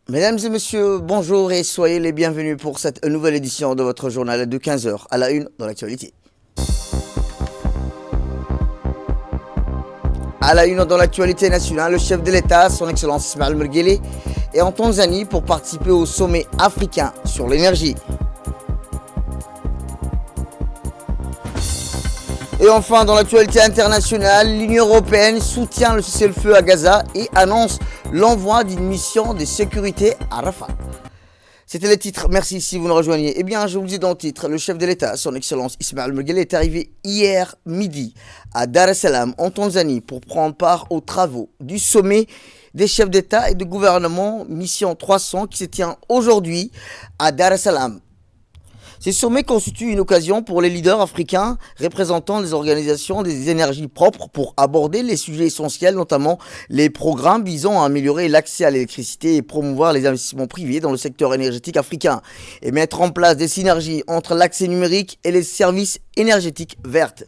Mesdames et messieurs, bonjour et soyez les bienvenus pour cette nouvelle édition de votre journal de 15 heures à la une dans l'actualité. À la une dans l'actualité nationale, le chef de l'État, son Excellence Ismaël Merguele, est en Tanzanie pour participer au sommet africain sur l'énergie. Et enfin, dans l'actualité internationale, l'Union européenne soutient le cessez-le-feu à Gaza et annonce l'envoi d'une mission de sécurité à Rafah. C'était le titre, merci si vous nous rejoignez. Eh bien, je vous le dis dans le titre, le chef de l'État, son Excellence Ismaël Merguele, est arrivé hier midi à Dar es Salaam, en Tanzanie, pour prendre part aux travaux du sommet des chefs d'État et de gouvernement Mission 300 qui se tient aujourd'hui à Dar es Salaam. Ces sommets constituent une occasion pour les leaders africains représentant les organisations des énergies propres pour aborder les sujets essentiels, notamment les programmes visant à améliorer l'accès à l'électricité et promouvoir les investissements privés dans le secteur énergétique africain et mettre en place des synergies entre l'accès numérique et les services énergétiques vertes.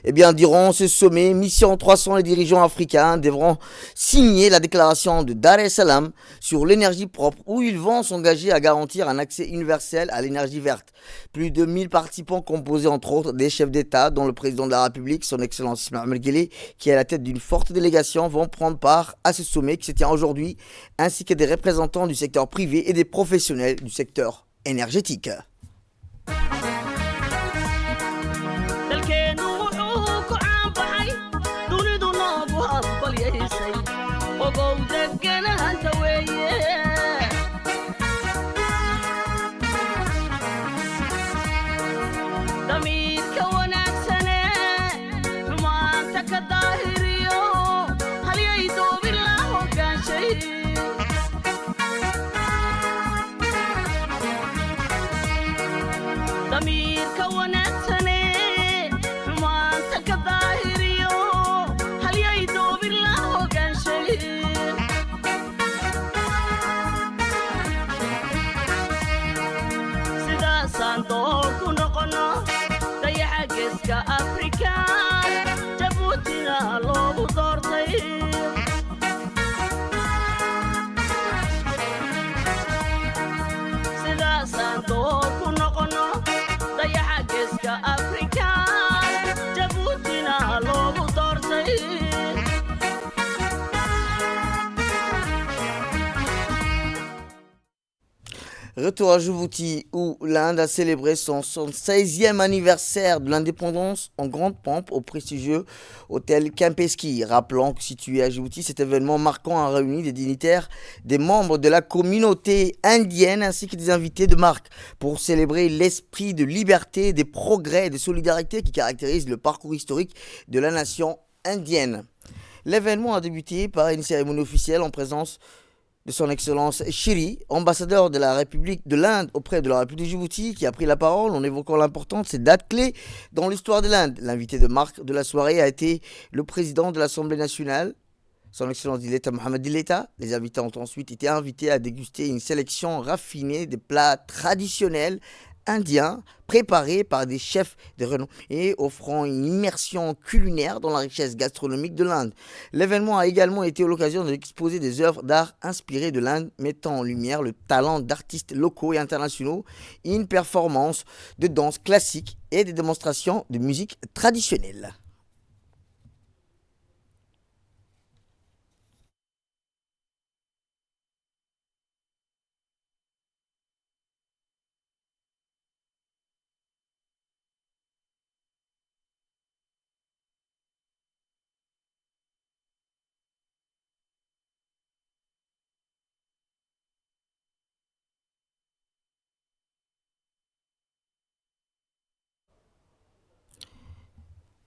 Eh bien, durant ce sommet, Mission 300, les dirigeants africains devront signer la déclaration de Dar es Salaam sur l'énergie propre où ils vont s'engager à garantir un accès universel à l'énergie verte. Plus de 1000 participants composés entre autres des chefs d'État, dont le président de la République, son Excellence Ismaël Merguele, qui est à la tête d'une forte délégation, vont prendre part à ce sommet qui se tient aujourd'hui, ainsi que des représentants du secteur privé et des professionnels du secteur énergétique. Retour à Djibouti où l'Inde a célébré son 16e anniversaire de l'indépendance en grande pompe au prestigieux hôtel Kempinski. Rappelons que situé à Djibouti, cet événement marquant a réuni des dignitaires, des membres de la communauté indienne ainsi que des invités de marque pour célébrer l'esprit de liberté, des progrès et de solidarité qui caractérise le parcours historique de la nation indienne. L'événement a débuté par une cérémonie officielle en présence de son Excellence Shiri, ambassadeur de la République de l'Inde auprès de la République de Djibouti, qui a pris la parole en évoquant l'importance de ces dates clés dans l'histoire de l'Inde. L'invité de marque de la soirée a été le président de l'Assemblée nationale, son Excellence Dileta Mohamed Dileta. Les invités ont ensuite été invités à déguster une sélection raffinée de plats traditionnels indiens préparés par des chefs de renom et offrant une immersion culinaire dans la richesse gastronomique de l'Inde. L'événement a également été l'occasion d'exposer des œuvres d'art inspirées de l'Inde, mettant en lumière le talent d'artistes locaux et internationaux, une performance de danse classique et des démonstrations de musique traditionnelle.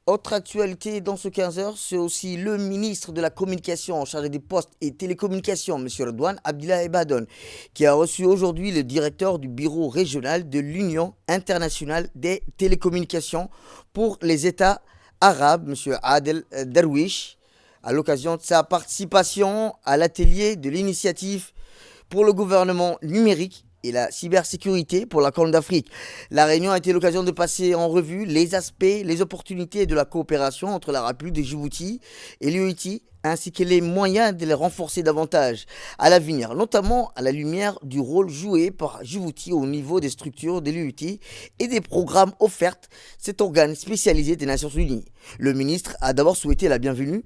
Autre actualité dans ce 15 heures, c'est aussi le ministre de la Communication en charge des postes et télécommunications, M. Redouane Abdillah Ebadon, qui a reçu aujourd'hui le directeur du bureau régional de l'Union internationale des télécommunications pour les États arabes, M. Adel Darwish, à l'occasion de sa participation à l'atelier de l'initiative pour le gouvernement numérique et la cybersécurité pour la Corne d'Afrique. La réunion a été l'occasion de passer en revue les aspects, les opportunités de la coopération entre la République de Djibouti et l'UET, ainsi que les moyens de les renforcer davantage à l'avenir, notamment à la lumière du rôle joué par Djibouti au niveau des structures de l'UET et des programmes offerts cet organe spécialisé des Nations Unies. Le ministre a d'abord souhaité la bienvenue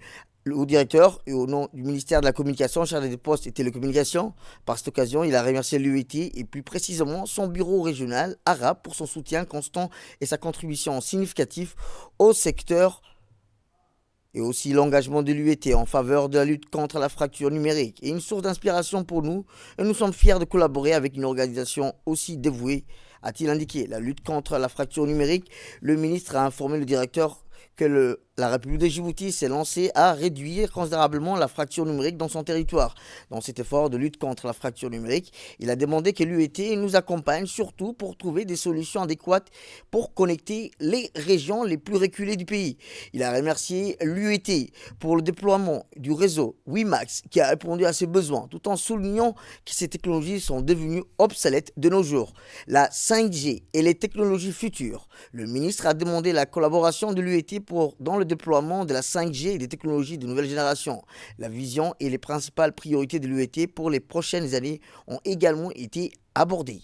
au directeur et au nom du ministère de la Communication, chargé des postes et télécommunications. Par cette occasion, il a remercié l'UET et plus précisément son bureau régional arabe pour son soutien constant et sa contribution significative au secteur et aussi l'engagement de l'UET en faveur de la lutte contre la fracture numérique est une source d'inspiration pour nous et nous sommes fiers de collaborer avec une organisation aussi dévouée, a-t-il indiqué. La lutte contre la fracture numérique, le ministre a informé le directeur que la République de Djibouti s'est lancée à réduire considérablement la fracture numérique dans son territoire. Dans cet effort de lutte contre la fracture numérique, il a demandé que l'UET nous accompagne surtout pour trouver des solutions adéquates pour connecter les régions les plus reculées du pays. Il a remercié l'UET pour le déploiement du réseau WiMax qui a répondu à ses besoins, tout en soulignant que ces technologies sont devenues obsolètes de nos jours. La 5G et les technologies futures. Le ministre a demandé la collaboration de l'UET dans le déploiement de la 5G et des technologies de nouvelle génération. La vision et les principales priorités de l'UET pour les prochaines années ont également été abordées.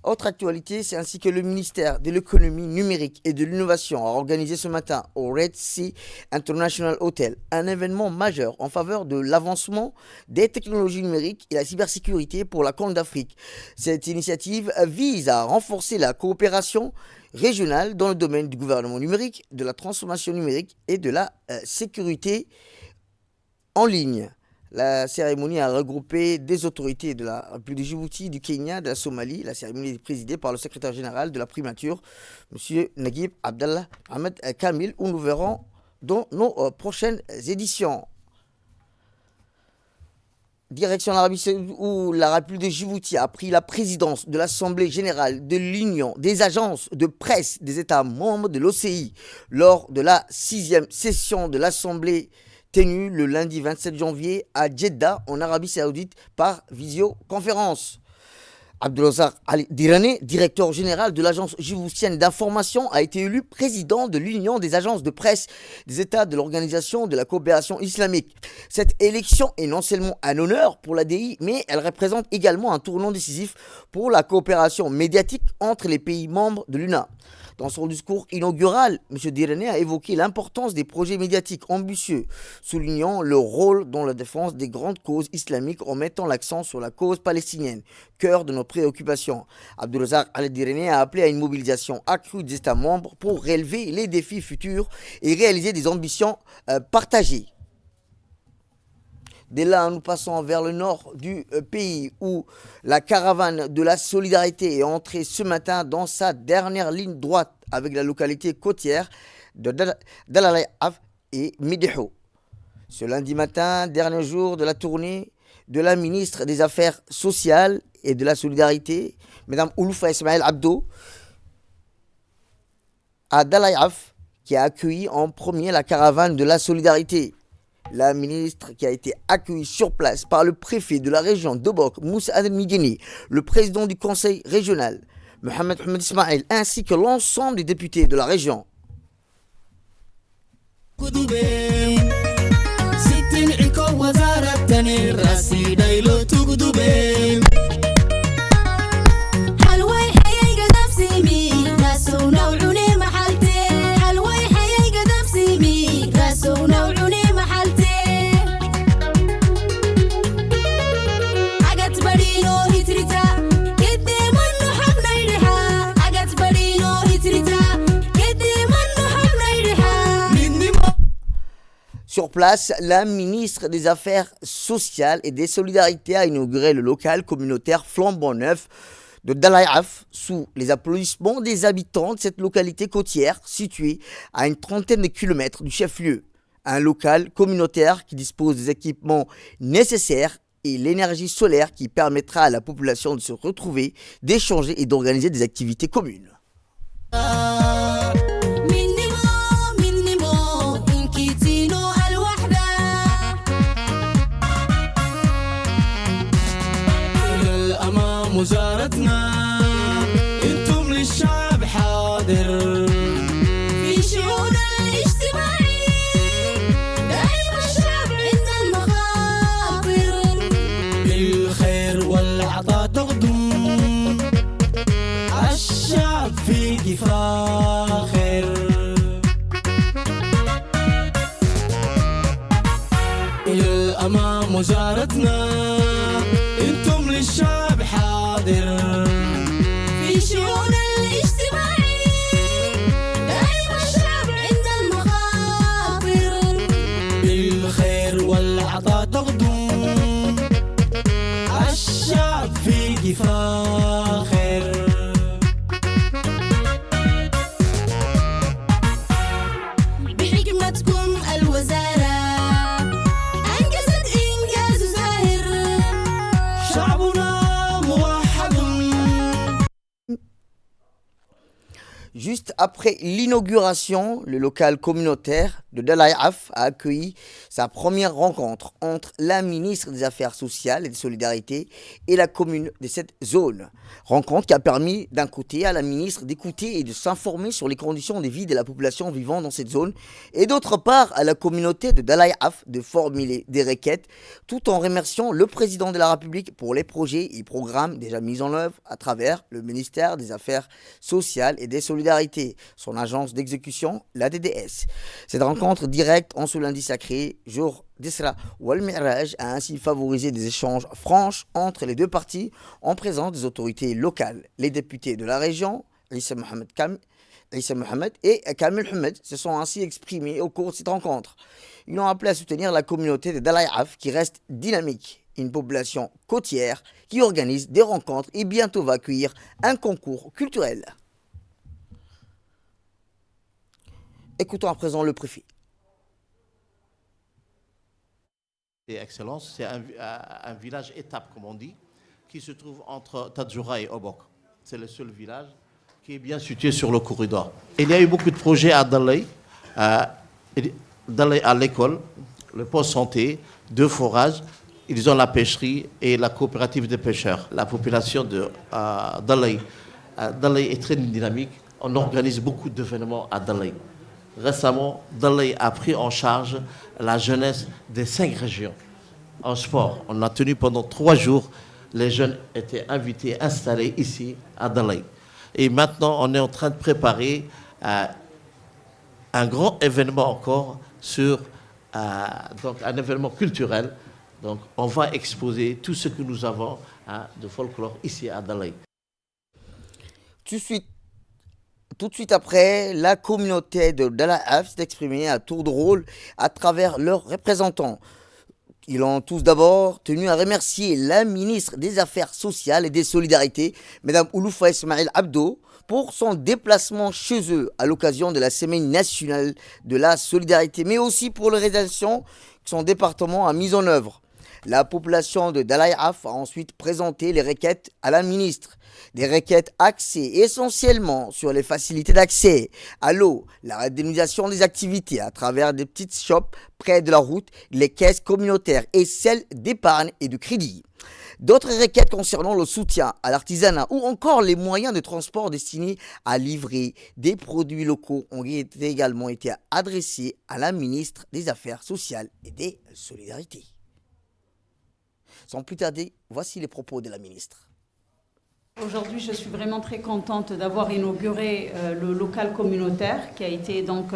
Autre actualité, c'est ainsi que le ministère de l'économie numérique et de l'innovation a organisé ce matin au Red Sea International Hotel un événement majeur en faveur de l'avancement des technologies numériques et la cybersécurité pour la Corne d'Afrique. Cette initiative vise à renforcer la coopération régionale dans le domaine du gouvernement numérique, de la transformation numérique et de la sécurité en ligne. La cérémonie a regroupé des autorités de la République de Djibouti, du Kenya, de la Somalie. La cérémonie est présidée par le secrétaire général de la primature, M. Naguib Abdallah Ahmed Kamil, où nous verrons dans nos prochaines éditions. Direction l'Arabie Saoudite, où la République de Djibouti a pris la présidence de l'Assemblée générale de l'Union des agences de presse des États membres de l'OCI lors de la 6e session de l'Assemblée tenue le lundi 27 janvier à Jeddah en Arabie Saoudite par visioconférence. Abdelrazak Ali Dirane, directeur général de l'agence djiboutienne d'information, a été élu président de l'Union des agences de presse des États de l'Organisation de la coopération islamique. Cette élection est non seulement un honneur pour l'ADI, mais elle représente également un tournant décisif pour la coopération médiatique entre les pays membres de l'UNA. Dans son discours inaugural, M. Dirane a évoqué l'importance des projets médiatiques ambitieux, soulignant le rôle dans la défense des grandes causes islamiques en mettant l'accent sur la cause palestinienne, cœur de nos préoccupations. Abdelrazak Al Dirane a appelé à une mobilisation accrue des États membres pour relever les défis futurs et réaliser des ambitions partagées. Dès là, nous passons vers le nord du pays où la caravane de la solidarité est entrée ce matin dans sa dernière ligne droite avec la localité côtière de Dalalay-Af et Médého. Ce lundi matin, dernier jour de la tournée de la ministre des Affaires sociales et de la solidarité, Mme Ouloufa Ismaël Abdo, à Dalalay-Af, qui a accueilli en premier la caravane de la solidarité. La ministre qui a été accueillie sur place par le préfet de la région d'Obok, Moussa Adel Migueni, le président du conseil régional, Mohamed Ahmed Ismail, ainsi que l'ensemble des députés de la région. Sur place, la ministre des Affaires sociales et des solidarités a inauguré le local communautaire flambant neuf de Dalalay-Af sous les applaudissements des habitants de cette localité côtière située à une trentaine de kilomètres du chef-lieu. Un local communautaire qui dispose des équipements nécessaires et l'énergie solaire qui permettra à la population de se retrouver, d'échanger et d'organiser des activités communes. الأمام زارتنا انتم للشعب حاضر في شؤوننا الاجتماعية دائما الشعب عند المخاطر بالخير والعطاء تقدم الشعب فيك فاخر الأمام وزارتنا انتم للشعب حاضر في شؤوننا الاجتماعية دائما الشعب عند المخاطر بالخير والعطاء تقدم الشعب فيك فاخر بحكمتكم الوزارة أنجزت إنجاز زاهر شعبنا موحد. Juste après l'inauguration, le local communautaire de Dalai Af a accueilli sa première rencontre entre la ministre des Affaires sociales et des Solidarités et la commune de cette zone. Rencontre qui a permis d'un côté à la ministre d'écouter et de s'informer sur les conditions de vie de la population vivant dans cette zone et d'autre part à la communauté de Dalai Af de formuler des requêtes tout en remerciant le président de la République pour les projets et programmes déjà mis en œuvre à travers le ministère des Affaires sociales et des Solidarités, son agence d'exécution, la DDS. Cette rencontre directe en ce lundi sacré, jour d'Isra wal Mi'raj, a ainsi favorisé des échanges francs entre les deux parties en présence des autorités locales. Les députés de la région, Issa Mohamed et Kamil Hamed, se sont ainsi exprimés au cours de cette rencontre. Ils ont appelé à soutenir la communauté de Dalai Af qui reste dynamique, une population côtière qui organise des rencontres et bientôt va accueillir un concours culturel. Écoutons à présent le préfet. Excellence, c'est un village étape, comme on dit, qui se trouve entre Tadjoura et Obok. C'est le seul village qui est bien situé sur le corridor. Il y a eu beaucoup de projets à Dalai. Dalai à l'école, le poste santé, deux forages, ils ont la pêcherie et la coopérative des pêcheurs. La population de Dalai est très dynamique. On organise beaucoup d'événements à Dalai. Récemment, Dalai a pris en charge la jeunesse des 5 régions en sport. On a tenu pendant 3 jours. Les jeunes étaient invités, installés ici à Dalai. Et maintenant, on est en train de préparer un grand événement encore sur donc un événement culturel. Donc, on va exposer tout ce que nous avons de folklore ici à Dalai. Tout de suite après, la communauté de Dalai Af s'est exprimée à tour de rôle à travers leurs représentants. Ils ont tous d'abord tenu à remercier la ministre des Affaires sociales et des Solidarités, Mme Ouloufa Ismail Abdo, pour son déplacement chez eux à l'occasion de la Semaine nationale de la solidarité, mais aussi pour les réalisations que son département a mises en œuvre. La population de Dalai Af a ensuite présenté les requêtes à la ministre. Des requêtes axées essentiellement sur les facilités d'accès à l'eau, la redynamisation des activités à travers des petites shops près de la route, les caisses communautaires et celles d'épargne et de crédit. D'autres requêtes concernant le soutien à l'artisanat ou encore les moyens de transport destinés à livrer des produits locaux ont également été adressées à la ministre des Affaires sociales et des Solidarités. Sans plus tarder, voici les propos de la ministre. Aujourd'hui, je suis vraiment très contente d'avoir inauguré le local communautaire qui a été donc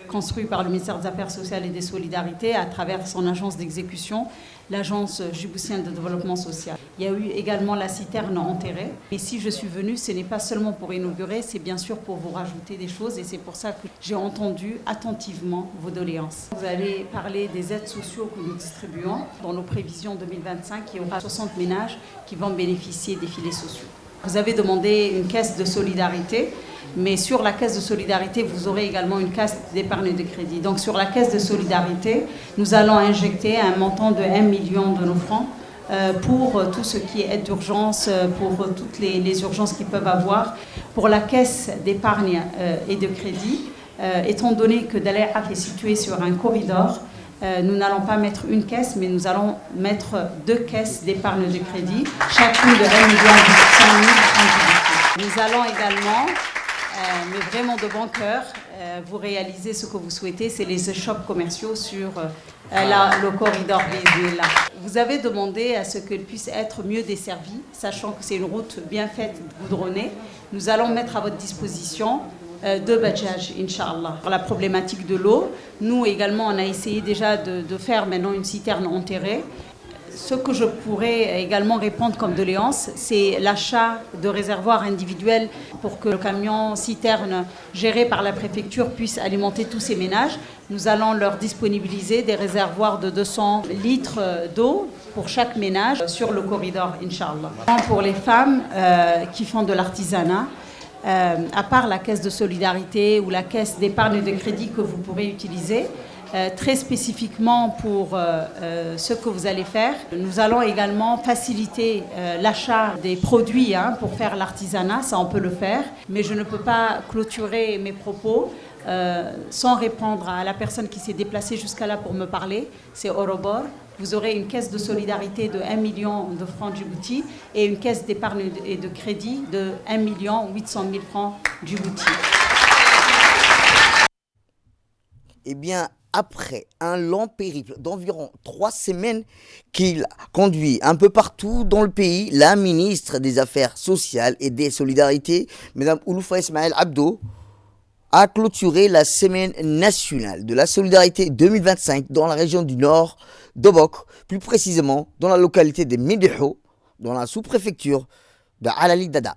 construit par le ministère des Affaires sociales et des Solidarités à travers son agence d'exécution, l'agence djiboutienne de développement social. Il y a eu également la citerne enterrée. Et si je suis venue, ce n'est pas seulement pour inaugurer, c'est bien sûr pour vous rajouter des choses et c'est pour ça que j'ai entendu attentivement vos doléances. Vous allez parler des aides sociales que nous distribuons. Dans nos prévisions 2025, il y aura 60 ménages qui vont bénéficier des filets sociaux. Vous avez demandé une caisse de solidarité, mais sur la caisse de solidarité, vous aurez également une caisse d'épargne et de crédit. Donc sur la caisse de solidarité, nous allons injecter un montant de 1 million de nos francs pour tout ce qui est aide d'urgence, pour toutes les urgences qu'ils peuvent avoir. Pour la caisse d'épargne et de crédit, étant donné que Dalai Af est situé sur un corridor, nous n'allons pas mettre une caisse, mais nous allons mettre 2 caisses d'épargne de crédit, chacune de 1 million 100 000 francs Djibouti. Nous allons également, mais vraiment de bon cœur, vous réaliser ce que vous souhaitez, c'est les shops commerciaux sur le corridor Bézéla. Vous avez demandé à ce qu'elle puisse être mieux desservie, sachant que c'est une route bien faite, goudronnée. Nous allons mettre à votre disposition 2 badjages, Inch'Allah. Pour la problématique de l'eau, nous également, on a essayé déjà de faire maintenant une citerne enterrée. Ce que je pourrais également répondre comme doléance, c'est l'achat de réservoirs individuels pour que le camion citerne géré par la préfecture puisse alimenter tous ces ménages. Nous allons leur disponibiliser des réservoirs de 200 litres d'eau pour chaque ménage sur le corridor, Inch'Allah. Pour les femmes qui font de l'artisanat, à part la caisse de solidarité ou la caisse d'épargne de crédit que vous pourrez utiliser, très spécifiquement pour ce que vous allez faire, nous allons également faciliter l'achat des produits pour faire l'artisanat, ça on peut le faire, mais je ne peux pas clôturer mes propos sans répondre à la personne qui s'est déplacée jusqu'à là pour me parler, c'est Orobor. Vous aurez une caisse de solidarité de 1 million de francs Djibouti et une caisse d'épargne et de crédit de 1 800 000 francs Djibouti. Eh bien, après un long périple d'environ 3 semaines qu'il conduit un peu partout dans le pays, la ministre des Affaires sociales et des solidarités, Mme Ouloufa Ismaël Abdo, a clôturé la semaine nationale de la solidarité 2025 dans la région du Nord d'Obok, plus précisément dans la localité de Médého, dans la sous-préfecture de Alali Dada.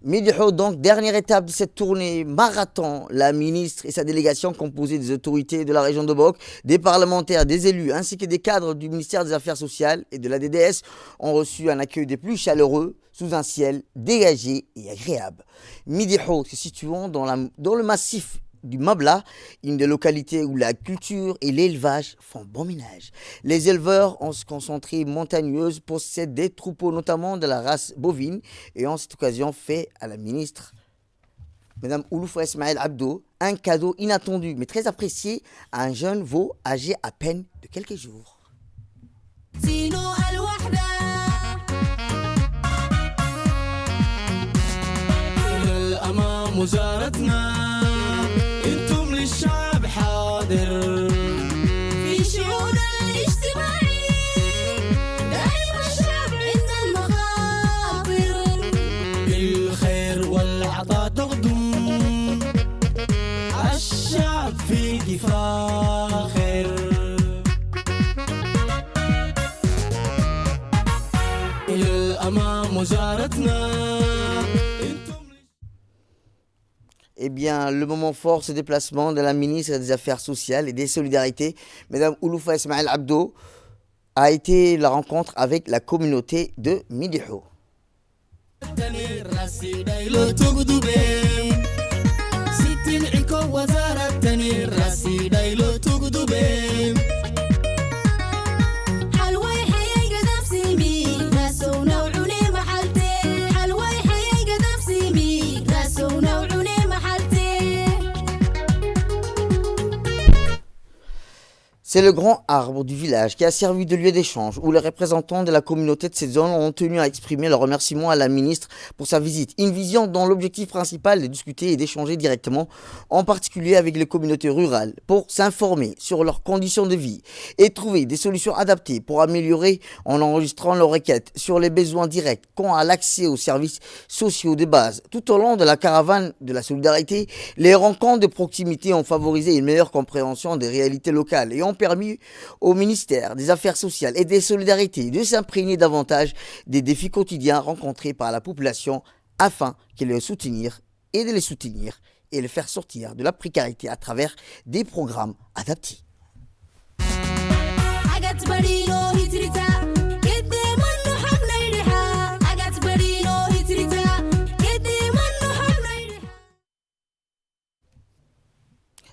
Médého, donc, dernière étape de cette tournée marathon. La ministre et sa délégation, composée des autorités de la région de Bok, des parlementaires, des élus, ainsi que des cadres du ministère des Affaires sociales et de la DDS, ont reçu un accueil des plus chaleureux, sous un ciel dégagé et agréable. Médého, se situant dans le massif du Mabla, une des localités où la culture et l'élevage font bon ménage. Les éleveurs en concentrée montagneuse possèdent des troupeaux, notamment de la race bovine, et en cette occasion fait à la ministre, Mme Ouloufa Ismaël Abdo, un cadeau inattendu mais très apprécié à un jeune veau âgé à peine de quelques jours. الشعب حاضر في شؤون الاجتماعي دائما الشعب عند المخاطر بالخير والعطاء تقدم الشعب فيك فاخر إلى الأمام وزارتنا. Eh bien, le moment fort, ce déplacement de la ministre des Affaires sociales et des solidarités, Mme Ouloufa Ismaël Abdo, a été la rencontre avec la communauté de Médého. C'est le grand arbre du village qui a servi de lieu d'échange où les représentants de la communauté de cette zone ont tenu à exprimer leur remerciement à la ministre pour sa visite. Une vision dont l'objectif principal est de discuter et d'échanger directement, en particulier avec les communautés rurales, pour s'informer sur leurs conditions de vie et trouver des solutions adaptées pour améliorer en enregistrant leurs requêtes sur les besoins directs quant à l'accès aux services sociaux de base. Tout au long de la caravane de la solidarité, les rencontres de proximité ont favorisé une meilleure compréhension des réalités locales et ont permis au ministère des Affaires sociales et des solidarités de s'imprégner davantage des défis quotidiens rencontrés par la population afin de les soutenir et les faire sortir de la précarité à travers des programmes adaptés. حاجات برينو هيتريتا كدي منو حبنا يريحا حاجات برينو هيتريتا كدي منو حبنا يريحا.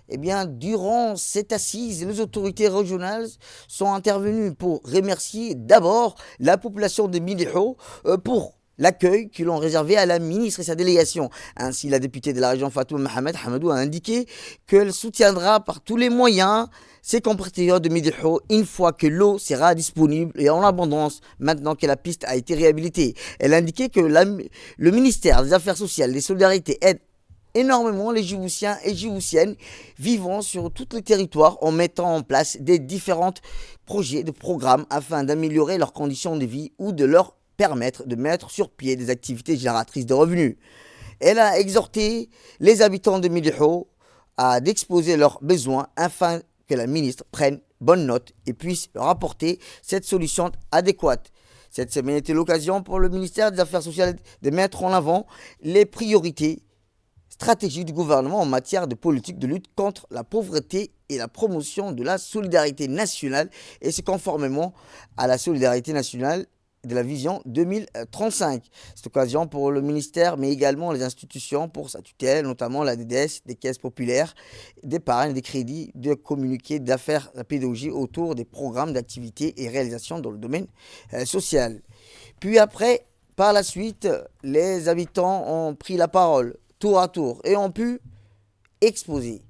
Eh bien, durant cette assise, les autorités régionales sont intervenues pour remercier d'abord la population de Médého pour l'accueil qu'ils ont réservé à la ministre et sa délégation. Ainsi, la députée de la région Fatouma Mohamed Hamadou a indiqué qu'elle soutiendra par tous les moyens ses compatriotes de Médého une fois que l'eau sera disponible et en abondance maintenant que la piste a été réhabilitée. Elle a indiqué que le ministère des Affaires sociales et des Solidarités aide énormément les Djiboutiens et Djiboutiennes vivant sur tout le territoire en mettant en place des différents projets de programmes afin d'améliorer leurs conditions de vie ou de leur permettre de mettre sur pied des activités génératrices de revenus. Elle a exhorté les habitants de Médého à d'exposer leurs besoins afin que la ministre prenne bonne note et puisse leur apporter cette solution adéquate. Cette semaine était l'occasion pour le ministère des Affaires sociales de mettre en avant les priorités stratégiques du gouvernement en matière de politique de lutte contre la pauvreté et la promotion de la solidarité nationale, et c'est conformément à la solidarité nationale de la vision 2035. C'est occasion pour le ministère, mais également les institutions pour sa tutelle, notamment la DDS, des caisses populaires, d'épargne, des crédits, de communiquer d'affaires, la pédagogie autour des programmes d'activité et réalisations dans le domaine social. Puis après, par la suite, les habitants ont pris la parole tour à tour et ont pu exposer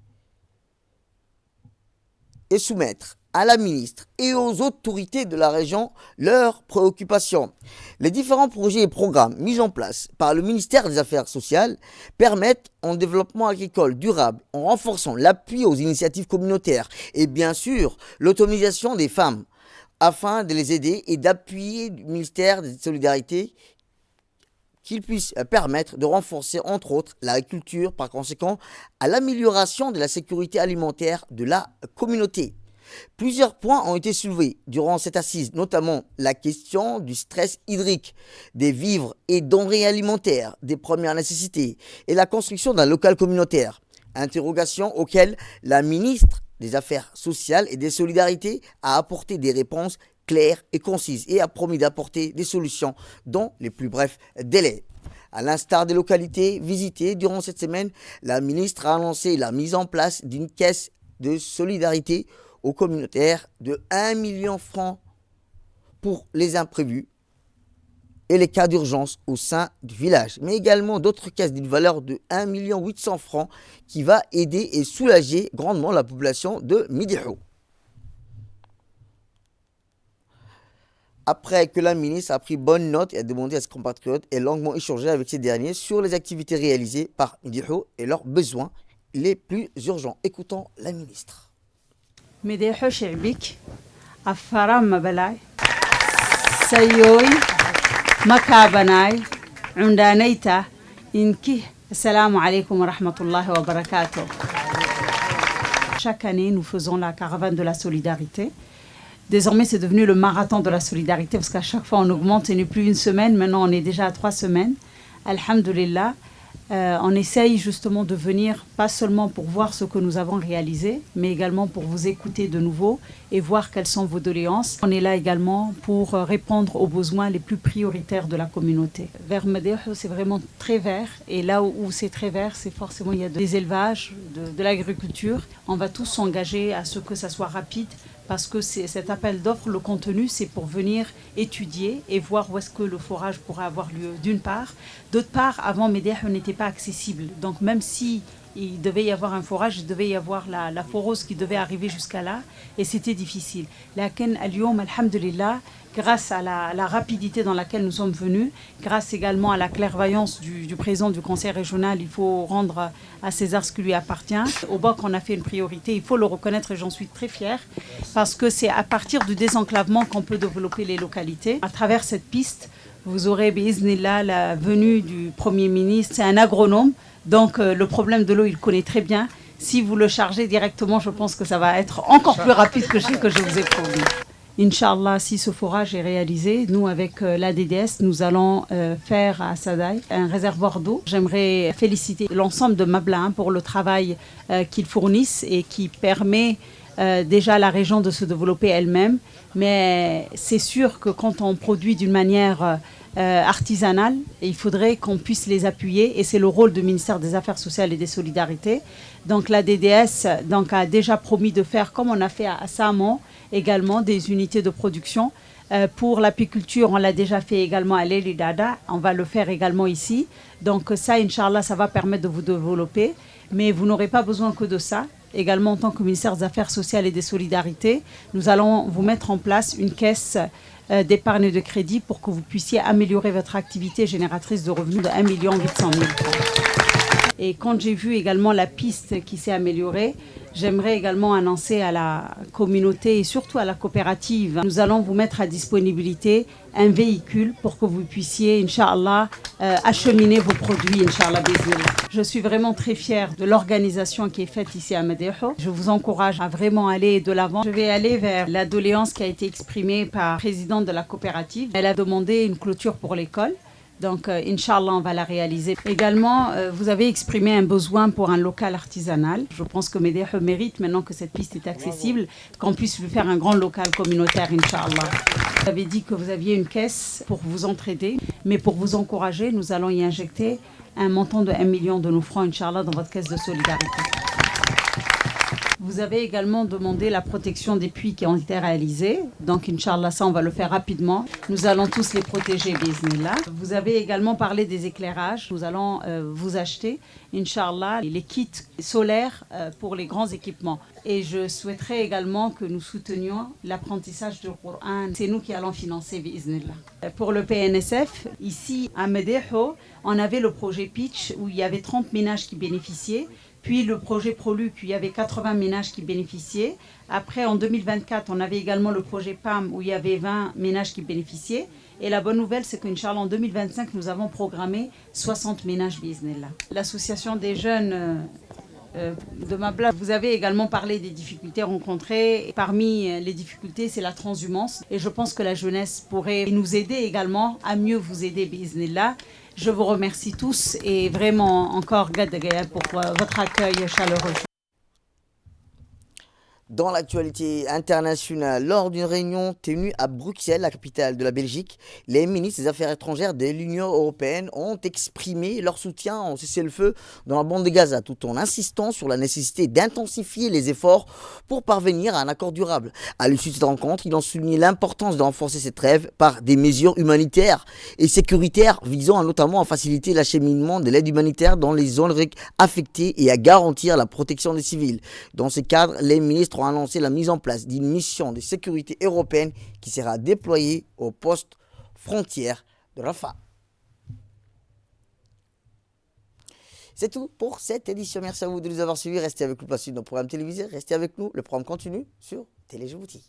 et soumettre à la ministre et aux autorités de la région leurs préoccupations. Les différents projets et programmes mis en place par le ministère des Affaires sociales permettent un développement agricole durable en renforçant l'appui aux initiatives communautaires et bien sûr l'autonomisation des femmes afin de les aider et d'appuyer le ministère des Solidarités qu'il puisse permettre de renforcer entre autres l'agriculture, par conséquent à l'amélioration de la sécurité alimentaire de la communauté. Plusieurs points ont été soulevés durant cette assise, notamment la question du stress hydrique, des vivres et denrées alimentaires, des premières nécessités et la construction d'un local communautaire. Interrogations auxquelles la ministre des Affaires sociales et des Solidarités a apporté des réponses claires et concises et a promis d'apporter des solutions dans les plus brefs délais. À l'instar des localités visitées durant cette semaine, la ministre a annoncé la mise en place d'une caisse de solidarité aux communautaires de 1 million de francs pour les imprévus et les cas d'urgence au sein du village, mais également d'autres caisses d'une valeur de 1 800 000 francs qui va aider et soulager grandement la population de Médého. Après que la ministre a pris bonne note et a demandé à ses compatriotes et longuement échangé avec ces derniers sur les activités réalisées par Médého et leurs besoins les plus urgents. Écoutons la ministre. مديحو شعبك أفرام مبلاي سيوي مكابناي عندانيتا إنكي السلام عليكم ورحمة الله وبركاته. Chaque année, nous faisons la caravane de la solidarité. Désormais, c'est devenu le marathon de la solidarité parce qu'à chaque fois, on augmente. Ce n'est plus une semaine. Maintenant, on est déjà à 3 semaines. Alhamdulillah. On essaye justement de venir, pas seulement pour voir ce que nous avons réalisé, mais également pour vous écouter de nouveau et voir quelles sont vos doléances. On est là également pour répondre aux besoins les plus prioritaires de la communauté. Vers Médého, c'est vraiment très vert. Et là où c'est très vert, c'est forcément, il y a des élevages, de l'agriculture. On va tous s'engager à ce que ça soit rapide. Parce que cet appel d'offres, le contenu, c'est pour venir étudier et voir où est-ce que le forage pourrait avoir lieu, d'une part. D'autre part, avant, Médého n'était pas accessible. Donc même si il devait y avoir un forage, il devait y avoir la forose qui devait arriver jusqu'à là, et c'était difficile. Lakin al-yom, alhamdulillah, grâce à la rapidité dans laquelle nous sommes venus, grâce également à la clairvoyance du président du conseil régional, il faut rendre à César ce qui lui appartient. Au BOC, on a fait une priorité, il faut le reconnaître et j'en suis très fière, parce que c'est à partir du désenclavement qu'on peut développer les localités. À travers cette piste, vous aurez, bi'iznillah, la venue du Premier ministre, c'est un agronome, donc le problème de l'eau, il connaît très bien. Si vous le chargez directement, je pense que ça va être encore plus rapide que ce que je vous ai promis. Inch'Allah, si ce forage est réalisé, nous, avec l'ADDS, nous allons faire à Sadaï un réservoir d'eau. J'aimerais féliciter l'ensemble de Mabla pour le travail qu'ils fournissent et qui permet déjà à la région de se développer elle-même. Mais c'est sûr que quand on produit d'une manière artisanale, il faudrait qu'on puisse les appuyer et c'est le rôle du ministère des Affaires sociales et des Solidarités. Donc la DDS a déjà promis de faire, comme on a fait à Saman, également des unités de production. Pour l'apiculture, on l'a déjà fait également à l'Elidada, on va le faire également ici. Donc ça, Inch'Allah, ça va permettre de vous développer. Mais vous n'aurez pas besoin que de ça. Également, en tant que ministère des Affaires sociales et des Solidarités, nous allons vous mettre en place une caisse d'épargne et de crédit pour que vous puissiez améliorer votre activité génératrice de revenus de 1 800 000 francs. Et quand j'ai vu également la piste qui s'est améliorée, j'aimerais également annoncer à la communauté et surtout à la coopérative, nous allons vous mettre à disponibilité un véhicule pour que vous puissiez, Inch'Allah, acheminer vos produits, Inch'Allah, bismillah. Je suis vraiment très fière de l'organisation qui est faite ici à Médého. Je vous encourage à vraiment aller de l'avant. Je vais aller vers la doléance qui a été exprimée par la présidente de la coopérative. Elle a demandé une clôture pour l'école. Donc, Inch'Allah, on va la réaliser. Également, vous avez exprimé un besoin pour un local artisanal. Je pense que Médého mérite, maintenant que cette piste est accessible, qu'on puisse lui faire un grand local communautaire, Inch'Allah. Vous avez dit que vous aviez une caisse pour vous entraider, mais pour vous encourager, nous allons y injecter un montant de 1 million de nos francs, Inch'Allah, dans votre caisse de solidarité. Vous avez également demandé la protection des puits qui ont été réalisés. Donc, Inch'Allah, ça, on va le faire rapidement. Nous allons tous les protéger, bismillah. Vous avez également parlé des éclairages. Nous allons vous acheter, Inch'Allah, les kits solaires pour les grands équipements. Et je souhaiterais également que nous soutenions l'apprentissage du Coran. C'est nous qui allons financer, bismillah. Pour le PNSF, ici, à Médého, on avait le projet Pitch où il y avait 30 ménages qui bénéficiaient. Puis le projet Proluc, il y avait 80 ménages qui bénéficiaient. Après, en 2024, on avait également le projet PAM où il y avait 20 ménages qui bénéficiaient. Et la bonne nouvelle, c'est qu'Inch'Allah, en 2025, nous avons programmé 60 ménages bismillah. L'association des jeunes de Mabla, vous avez également parlé des difficultés rencontrées. Et parmi les difficultés, c'est la transhumance. Et je pense que la jeunesse pourrait nous aider également à mieux vous aider bismillah. Je vous remercie tous et vraiment encore Gadagaya pour votre accueil chaleureux. Dans l'actualité internationale, lors d'une réunion tenue à Bruxelles, la capitale de la Belgique, les ministres des Affaires étrangères de l'Union européenne ont exprimé leur soutien au cessez-le-feu dans la bande de Gaza, tout en insistant sur la nécessité d'intensifier les efforts pour parvenir à un accord durable. À l'issue de cette rencontre, ils ont souligné l'importance de renforcer cette trêve par des mesures humanitaires et sécuritaires visant notamment à faciliter l'acheminement de l'aide humanitaire dans les zones affectées et à garantir la protection des civils. Dans ce cadre, les ministres ont annoncé la mise en place d'une mission de sécurité européenne qui sera déployée au poste frontière de Rafah. C'est tout pour cette édition. Merci à vous de nous avoir suivis. Restez avec nous pour nos programmes télévisés. Restez avec nous. Le programme continue sur Télé Djibouti.